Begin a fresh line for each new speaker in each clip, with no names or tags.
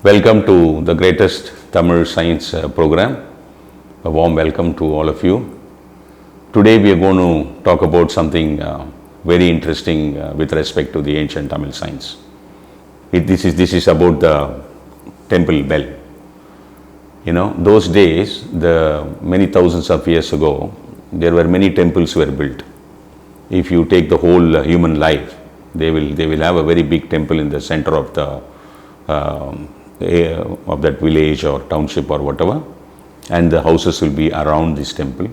Welcome to the greatest Tamil science program. A warm welcome to all of you. Today we are going to talk about something very interesting with respect to the ancient Tamil science. This is about the temple bell. You know, those days, many thousands of years ago, there were many temples were built. If you take the whole human life, they will have a very big temple in the center of that village or township or whatever, and the houses will be around this temple,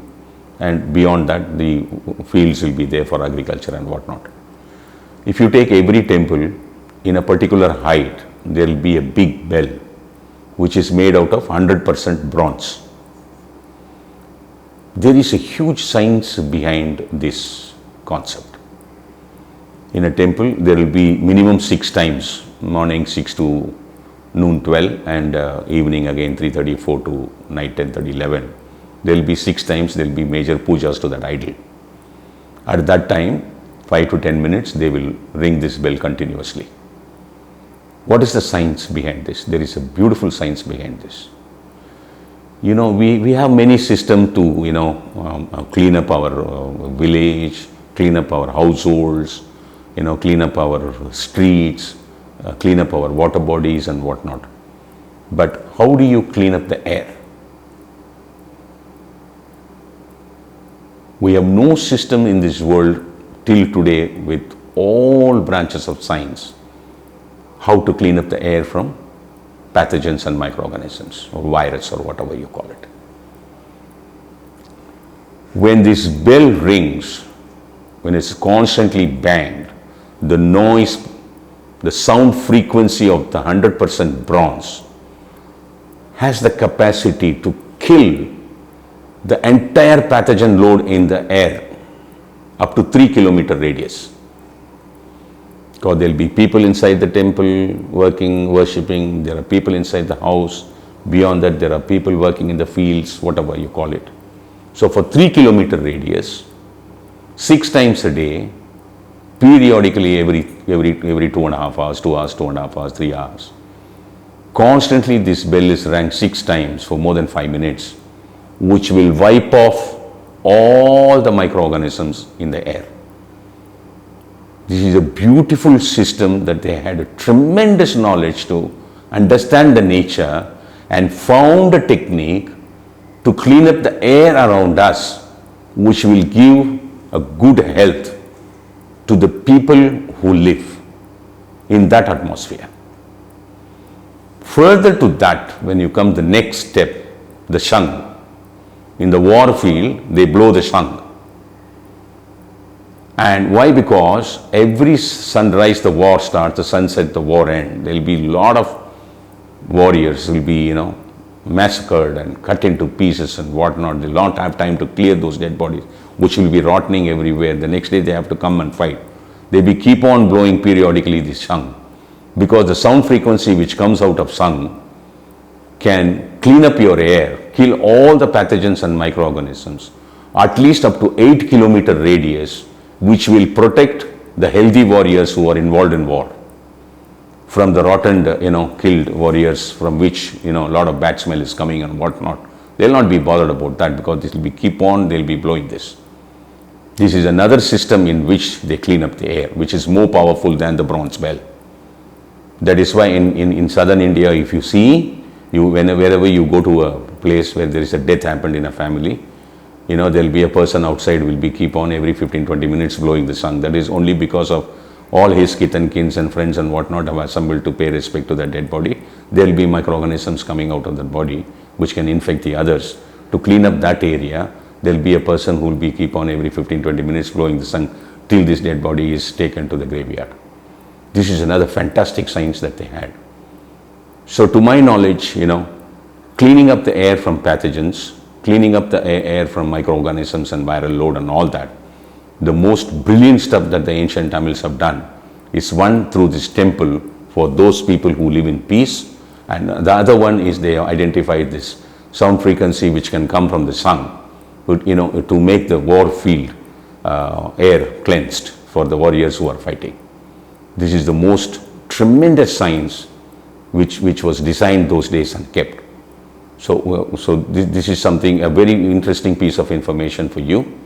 and beyond that the fields will be there for agriculture and whatnot. If you take every temple in a particular height, there will be a big bell which is made out of 100% bronze. There is a huge science behind this concept. In a temple there will be minimum 6 times, morning 6 to noon 12, and evening again 3:30, 4 to night 10:30, 11. There will be 6 times, there will be major pujas to that idol. At that time, 5 to 10 minutes, they will ring this bell continuously. What is the science behind this? There is a beautiful science behind this. You know, we have many systems to, clean up our village, clean up our households, clean up our streets, clean up our water bodies and whatnot. But how do you clean up the air? We have no system in this world till today with all branches of science how to clean up the air from pathogens and microorganisms or virus or whatever you call it. When this bell rings, when it's constantly banged, the noise, the sound frequency of the 100% bronze has the capacity to kill the entire pathogen load in the air up to 3-kilometer radius. Because there will be people inside the temple working, worshipping, there are people inside the house, beyond that there are people working in the fields, whatever you call it. So for 3-kilometer radius, 6 times a day, periodically every 2.5 hours, 2 hours, 2.5 hours, 3 hours. Constantly this bell is rang 6 times for more than 5 minutes, which will wipe off all the microorganisms in the air. This is a beautiful system that they had a tremendous knowledge to understand the nature and found a technique to clean up the air around us, which will give a good health to the people who live in that atmosphere. Further to that, when you come the next step, the shang. In the war field, they blow the shang. And why? Because every sunrise the war starts, the sunset the war ends. There will be a lot of warriors will be, massacred and cut into pieces and whatnot. They will not have time to clear those dead bodies, which will be rotting everywhere. The next day they have to come and fight. They will keep on blowing periodically this shang, because the sound frequency which comes out of shang can clean up your air, kill all the pathogens and microorganisms, at least up to 8-kilometer radius, which will protect the healthy warriors who are involved in war from the rotten, killed warriors from which, a lot of bad smell is coming and whatnot. They'll not be bothered about that, because this will be keep on, they'll be blowing this. This is another system in which they clean up the air, which is more powerful than the bronze bell. That is why in southern India, if you see, wherever you go to a place where there is a death happened in a family, there will be a person outside will be keep on every 15-20 minutes blowing the shang. That is only because of all his kith and kins and friends and whatnot have assembled to pay respect to that dead body. There will be microorganisms coming out of that body which can infect the others. To clean up that area, there will be a person who will be keep on every 15-20 minutes blowing the shang till this dead body is taken to the graveyard. This is another fantastic science that they had. So to my knowledge, cleaning up the air from pathogens, cleaning up the air from microorganisms and viral load and all that, the most brilliant stuff that the ancient Tamils have done is one through this temple for those people who live in peace, and the other one is they have identified this sound frequency which can come from the shang, to make the war field air cleansed for the warriors who are fighting. This is the most tremendous science which was designed those days and kept. So this is something, a very interesting piece of information for you.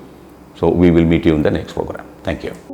So we will meet you in the next program. Thank you.